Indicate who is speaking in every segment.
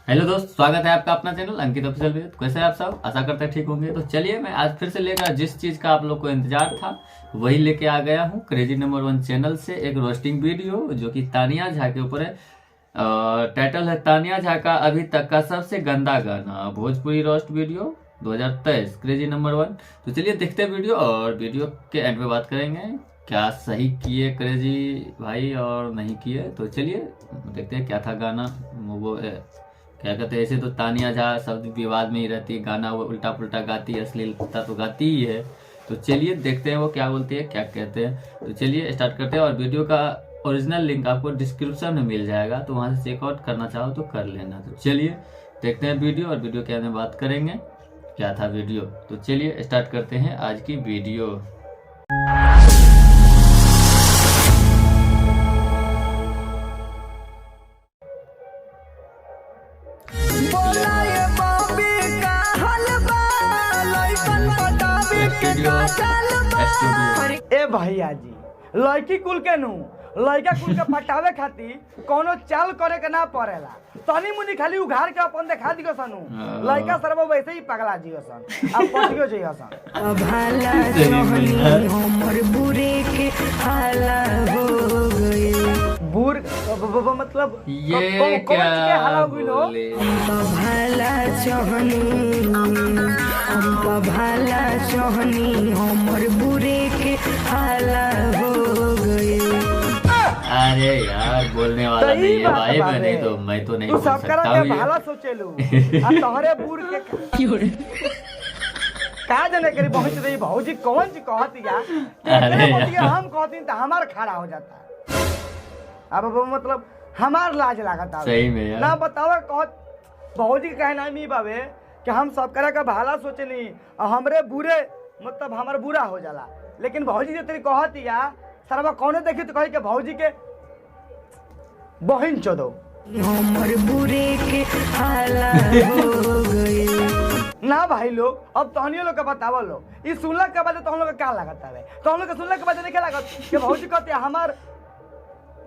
Speaker 1: Hello दोस्त, स्वागत है आपका अपना चैनल अंकित ऑफिशियल में। कैसे हैं आप सब? आशा करते हैं ठीक होंगे। तो चलिए, मैं आज फिर से लेकर जिस चीज़ का आप लोग को इंतजार था वही लेके आ गया हूँ। क्रेजी नंबर 1 चैनल से एक रोस्टिंग वीडियो जो कि तानिया झा के ऊपर है। टाइटल है तानिया झा का अभी तक का सबसे गंदा गाना, Bhojpuri roast video 2023, crazy number 1। तो चलिए देखते हैं वीडियो, और वीडियो के एंड में बात करेंगे क्या सही किए क्रेजी भाई और नहीं किए। तो चलिए देखते हैं क्या था गाना। वो क्या कहते हैं, ऐसे तो तानिया झा शब्द विवाद में ही रहती है, गाना वो उल्टा पुल्टा गाती है, अश्लीलता तो गाती ही है। तो चलिए देखते हैं वो क्या बोलती है, क्या कहते हैं। तो चलिए स्टार्ट करते हैं, और वीडियो का ओरिजिनल लिंक आपको डिस्क्रिप्शन में मिल जाएगा, तो वहाँ से चेकआउट करना चाहो तो कर लेना। तो चलिए देखते हैं वीडियो, और वीडियो के अंदर बात करेंगे क्या था वीडियो। तो चलिए स्टार्ट करते हैं आज की वीडियो।
Speaker 2: ए भैया जी, लड़की कुल के नु लड़का कुल के पटावे खातिर कोनो चाल करे के ना पड़ेला। तनी मुनी खाली उघार के अपन देखा दियो सनु, लड़का सरब वैसे ही पगला जियो सन। अब पटियो जियो सन।
Speaker 3: भाला सोहनी हमर बुरे के हाला हो गए।
Speaker 2: बूर मतलब
Speaker 1: ये
Speaker 2: कौन के हाला गुलो?
Speaker 3: भाला सोहनी हमर बुरे के हाला हो गए।
Speaker 1: अरे यार, बोलने वाला नहीं है भाई, मैं नहीं तो मैं तो नहीं
Speaker 2: तू
Speaker 1: बोल
Speaker 2: सब करा
Speaker 1: सकता
Speaker 2: के
Speaker 1: हूँ
Speaker 2: भाला सोचेलू आ तोहरे बूर के का जाने करी पहुंच रही भौजी कौन सी कहतिया।
Speaker 1: अरे
Speaker 2: हम कहती तो हमार खड़ा हो जाता है। अब मतलब हमार लाज लागत है
Speaker 1: सही में यार।
Speaker 2: ना बताओ कहत भौजी के कहना नहीं बाबे कि हम सब करा का भाला सोचनी और हमरे बुरे मतलब हमार बुरा हो जाला। लेकिन भौजी जो तेरी कहतिया सरवा कौने देखी तो कही के भौजी के बहिन चोदो
Speaker 3: हमर बुरे के हाला हो गए।
Speaker 2: ना भाई लोग, अब तहनियो लोग के बतावो लो। ई सुनला के बाद तो हम लोग का क्या लागत है? तो हम लोग के सुनला के बाद नहीं लागत कि भौजी कहते हमार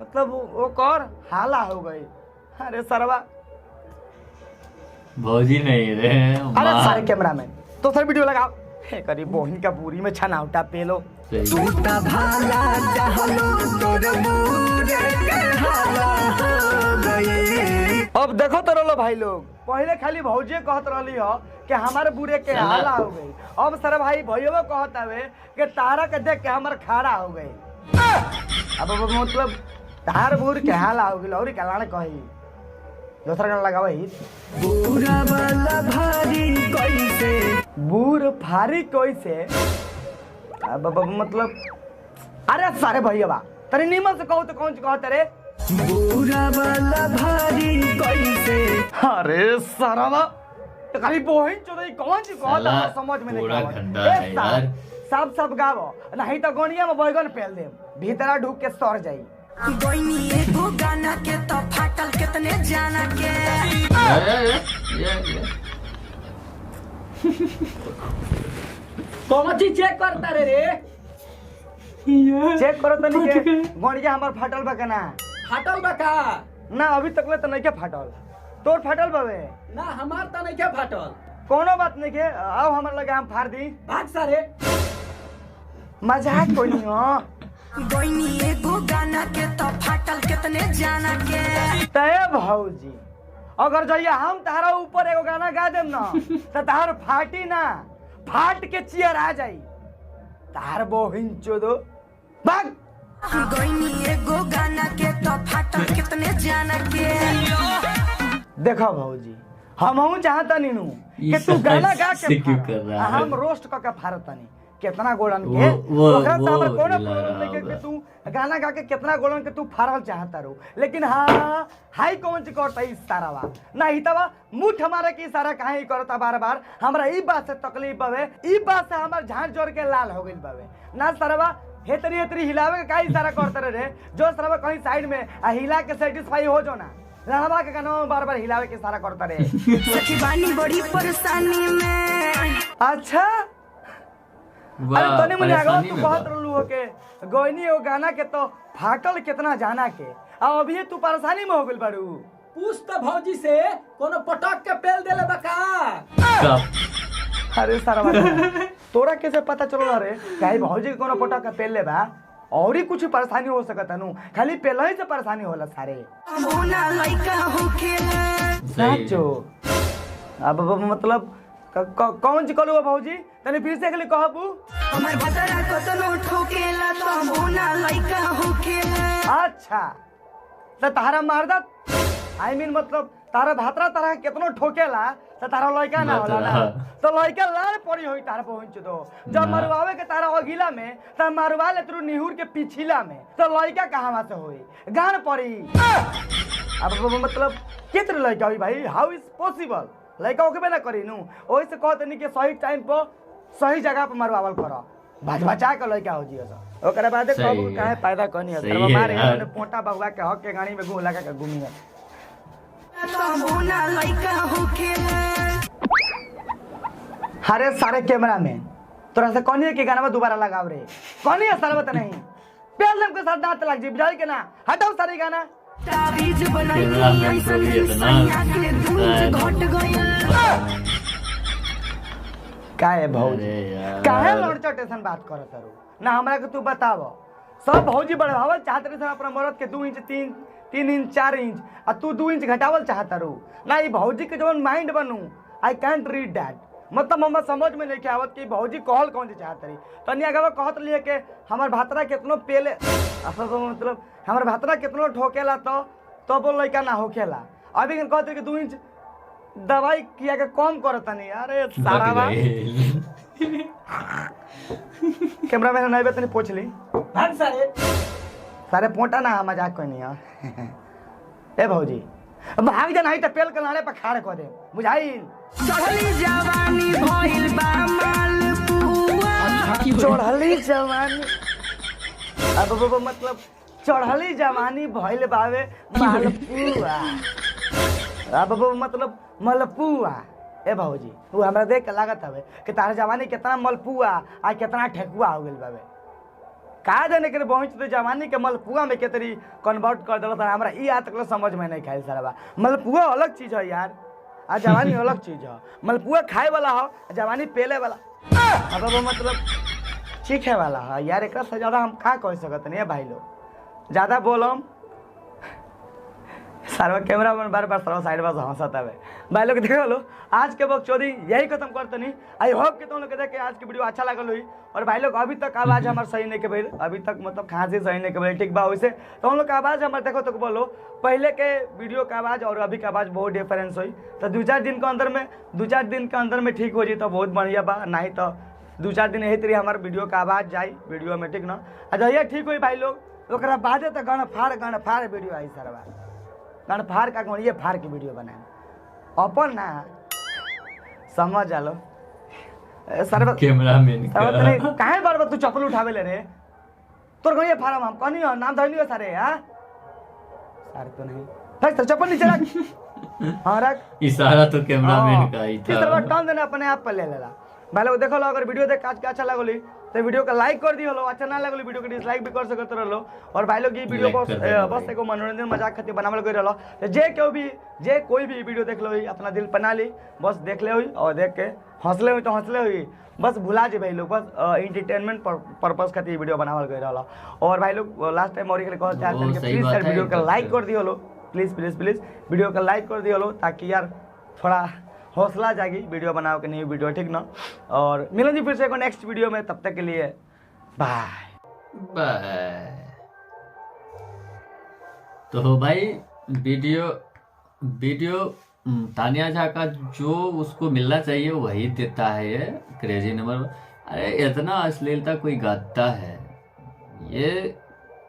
Speaker 2: मतलब वो कर हाला हो गई। अरे सरवा
Speaker 1: भौजी नहीं रे,
Speaker 2: अरे सारे कैमरामैन तो सर वीडियो लगाओ। हे करी बहिन का पूरी में छनावटा पेलो।
Speaker 3: टूटा भाला चाहलो तोर बुरे के हाला हो गए।
Speaker 2: अब देखो तो रहो भाई लोग, पहले खाली भौजी कहत रही हो कि हमारे बुरे के हाला हो गई। अब सर भाई भैया कहत हवे कि तारा के देख के हमार खाड़ा हो गई। अब मतलब तार बुर के हाला हो गई और क्या कही दूसरा गाना लगावा ही।
Speaker 3: बुरा वाला भारी कैसे
Speaker 2: बूर फारी कैसे अब मतलब अरे सारे भैया तरी नीमन से कहो तो कौन सी कहते रे?
Speaker 3: बुरा वाला भारी कैसे।
Speaker 2: अरे सरवा तो खाली बहिन चोदई कौन सी कहता है समझ में नहीं
Speaker 1: पूरा
Speaker 2: आवत।
Speaker 1: गंदा है यार।
Speaker 2: सब गावो नहीं तो गोनिया में बैगन पेल दे भीतरा ढूक के सड़ जाई।
Speaker 3: गोइनी एगो गाना के तो फाटल कितने जाना के।
Speaker 1: ये।
Speaker 2: कौन चीज चेक करता रे? चेक करो तो नहीं के गोनिया हमार फाटल बा के ना
Speaker 4: फाटल बा का?
Speaker 2: ना अभी तक ले तो नहीं के फाटल। तोर फाटल बावे
Speaker 4: ना हमार त नहीं के फाटल।
Speaker 2: कोनो बात नहीं के आओ हमार लगे हम फाड़ दी।
Speaker 4: भाग सारे।
Speaker 2: मजाक कोई नहीं हो।
Speaker 3: गोइनी एगो गाना के तो फाटल कितने जाना के।
Speaker 2: तय भौजी अगर जइया हम तारा ऊपर एगो गाना गा देम ना तो तार फाटी ना फाट के चियर आ जाई। तार बहिन चोदो भाग।
Speaker 3: गोइनी एगो गाना के तो फाटल कितने जाना के।
Speaker 2: देखो भौजी हम चाहता नीनू कि तू गाना गा के फाड़, हम रोस्ट क के फाड़तनी कितना गोलन के ओकरा से हमर कोनो प्रॉब्लम नहीं कि तू गाना गा के कितना गोलन के तू फाड़ल चाहता रो। लेकिन हाँ हाई कौन सी करता है इशारा ना ही तबा मुठ हमारे की इशारा काहे करता बार बार। हमरा ई बात से तकलीफ बावे, ई बात से हमर झाड़ जोर के लाल हो गइल बावे ना सरवा। हेतरी हिलावे के का इशारा करते रे जो सरवा कहीं साइड में हिला के सेटिस्फाई हो जो ना लड़वा के गाना बार बार हिलावे के इशारा करता रे।
Speaker 3: सखी बानी बड़ी परेशानी में।
Speaker 2: अच्छा अरे तने मुझे आगे तू कहत रहलू हो के गोइनी ओ गाना के तो फाटल कितना जाना के अब अभी तू परेशानी में हो गइल बारू।
Speaker 4: पूछ तो भौजी से कोनो पटक के पेल देले बका।
Speaker 2: अरे सारा तोरा कैसे पता चलो रे कहीं भौजी के कोनो पटक के पेल ले बा और ही कुछ परेशानी हो सकता नु खाली पेल ही से परेशानी होला सारे
Speaker 3: होना लइका होखेला
Speaker 2: साचो। अब मतलब कौन सी कलू भौजी तने फिर से अगली कहबू
Speaker 3: हमर भतरा कतनो ठोकेला तो होना लइका होखेला।
Speaker 2: अच्छा तो तारा मारदा आई मीन मतलब तारा भातरा तारा कितनो ठोकेला तो तारा लइका ना होला ना तो लइका लाड़ पड़ी होई तारा पहुंच दो जब मरवावे के तारा अगिला में त मरवा ले तू निहुर के पिछिला में तो लइका कहां से होई गान पड़ी। अब मतलब कितने लइका होई भाई हाउ इज पॉसिबल लइका होके ना करी नु ओइ से कहत नहीं कि सही टाइम पर सही जगह पर मरवावल करो बचा के लइका हो जियो सब ओकरा बाद कहबो काहे पैदा करनी है सर्व मारे ने पोटा बउवा के हक के गाड़ी में घूम लगा के घूमी है
Speaker 3: तो होना लइका होखेला।
Speaker 2: अरे सारे कैमरा में तोरा से कहनी है कि गाना में दोबारा लगाव रे कहनी है सरबत नहीं पेल के साथ दांत लग जी बुझाई के ना हटाओ सारे गाना
Speaker 3: ताबीज बनाई ऐसन सैया के दूध घट गया।
Speaker 2: काहे भौजी काहे लड़चो टेंशन बात करत रो ना हमरा के तू बताव सब भौजी बढ़ावल चाहत रहे अपना मरद के 2 इंच 3 इंच 4 इंच आ तू 2 इंच घटावल चाहत रो ना ई भौजी के जवन माइंड बनू आई कांट रीड दैट मतलब हमरा समझ में नहीं आवत कि भौजी कहल कौन सी चाहत रही तनी अगवा कहत लिए के हमर भातरा कितनो पेले असल तो मतलब हमर भातरा कितनो ठोकेला तो बोल लइका ना होखेला अभी कहत कि 2 इंच दवाई किया के कम करता नहीं अरे सारा कैमरा मैन नहीं तनी पूछ ली
Speaker 4: भाग सारे
Speaker 2: सारे पोटा ना मजाक कोई नहीं है ए भौजी भाग जा नहीं तो पेल के लाने पर खाड़ कर दे बुझाइल
Speaker 3: चढ़ली जवानी भइल बा मालपुआ
Speaker 2: चढ़ली जवानी अब मतलब चढ़ली जवानी भइल बावे मालपुआ अब मतलब मलपुआ ए भौजी तू हमरा देख के लागत हवे कि तारा जवानी कितना मलपुआ आ कितना ठेकुआ हो गेल बावे का जाने के पहुंच तो जवानी के मलपुआ में केतरी कन्वर्ट कर देला त हमरा ई आज तक समझ में नहीं खाइल सारा मलपुआ अलग चीज है यार आ जवानी अलग चीज है मलपुआ खाए वाला हो जवानी पेले वाला अब मतलब चीखे वाला है यार एक से ज्यादा हम का कह सकत नहीं भाई लोग ज्यादा बोलम सारा कैमरा में बार बार सारा साइड में हंसत है भाई लोग देख लो आज के बकचोदी यही खत्म करते नहीं आई होप कि तुम लोग देख के आज की वीडियो अच्छा लगल हुई और भाई लोग अभी तक आवाज हमारे सही नहीं के भाई अभी तक मतलब खांसी सही नहीं के भाई ठीक बा वैसे तो हम लोग का आवाज हमारे देखो तो बोलो पहले के वीडियो का आवाज और अभी का आवाज बहुत डिफरेंस हुई तो 2-4 दिन के अंदर में ठीक हो जाए तो बहुत बढ़िया बा नहीं तो 2-4 दिन यही तरी हमारे वीडियो का आवाज जाए वीडियो में ठीक ना अच्छा ये ठीक हुई भाई लोग ओकरा बादे तो गण फाड़ वीडियो आई सरवा गण फाड़ का ये फाड़ के वीडियो बनाए अपन ना समझ आलो सरवा
Speaker 1: कैमरामैन
Speaker 2: काहे बार बार तू चप्पल उठावे ले रे तोर ये फार्म हम कहनी हो नाम धइनी हो सारे हां सारे तो नहीं रख तो चप्पल नीचे रख हां रख
Speaker 1: इशारा तो कैमरामैन का ही था
Speaker 2: इस तरह टर्न देना अपने आप पर ले लेला भाई लोग देखो लो अगर वीडियो देख आज का अच्छा लगोली तो वीडियो का लाइक कर दियो लो अच्छा ना लगोली वीडियो को डिसलाइक भी कर सकत रहो और भाई लोग ये वीडियो बस एको मनोरंजन मजाक खातिर बनावल गई रहलो तो जे कोई भी वीडियो देख लो अपना दिल बना ली बस देख ले हुई और देख के हंसले हुई तो हंसले हुई बस भुला जे भाई लोग बस एंटरटेनमेंट पर्पस खातिर वीडियो बनावल गई रहलो और भाई लोग लास्ट टाइम और के कहत चाहते हैं कि प्लीज यार वीडियो का लाइक कर दियो लो प्लीज वीडियो का लाइक कर दियो लो ताकि यार थोड़ा हौसला जागी वीडियो बनाओ के न्यू वीडियो ठीक ना और मिलें जी फिर से नेक्स्ट वीडियो में तब तक के लिए
Speaker 1: बाय। तो भाई वीडियो तानिया झा का जो उसको मिलना चाहिए वही देता है ये क्रेजी नंबर। अरे इतना अश्लीलता कोई गाता है ये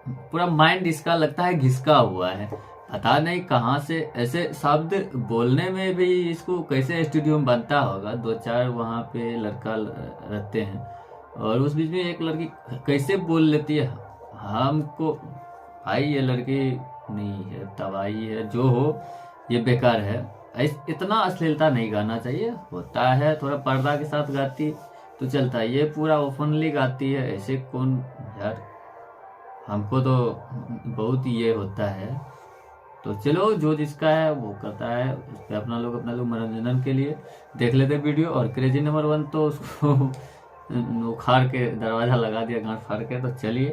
Speaker 1: पूरा माइंड इसका लगता है घिसका हुआ है पता नहीं कहाँ से ऐसे शब्द बोलने में भी इसको कैसे स्टूडियो में बनता होगा 2-4 वहाँ पे लड़का रहते हैं और उस बीच में एक लड़की कैसे बोल लेती है हमको भाई ये लड़की नहीं है तबाही है जो हो ये बेकार है इतना अश्लीलता नहीं गाना चाहिए होता है थोड़ा पर्दा के साथ गाती तो चलता है ये पूरा ओपनली गाती है ऐसे कौन यार हमको तो बहुत ये होता है तो चलो जो जिसका है वो करता है, उस पर अपना लोग मनोरंजन के लिए देख लेते वीडियो। और क्रेजी नंबर 1 तो उसको उखाड़ के दरवाजा लगा दिया गांठ फाड़ के। तो चलिए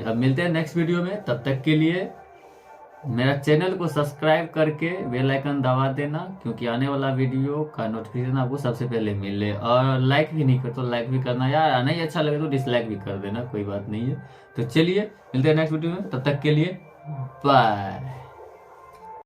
Speaker 1: अब मिलते हैं नेक्स्ट वीडियो में, तब तक के लिए मेरा चैनल को सब्सक्राइब करके बेल आइकन दबा देना, क्योंकि आने वाला वीडियो का नोटिफिकेशन आपको सबसे पहले मिले। और लाइक भी नहीं कर तो लाइक भी करना यार, नहीं अच्छा लगे तो डिसलाइक भी कर देना, कोई बात नहीं है। तो चलिए मिलते हैं नेक्स्ट वीडियो में, तब तक के लिए बाय।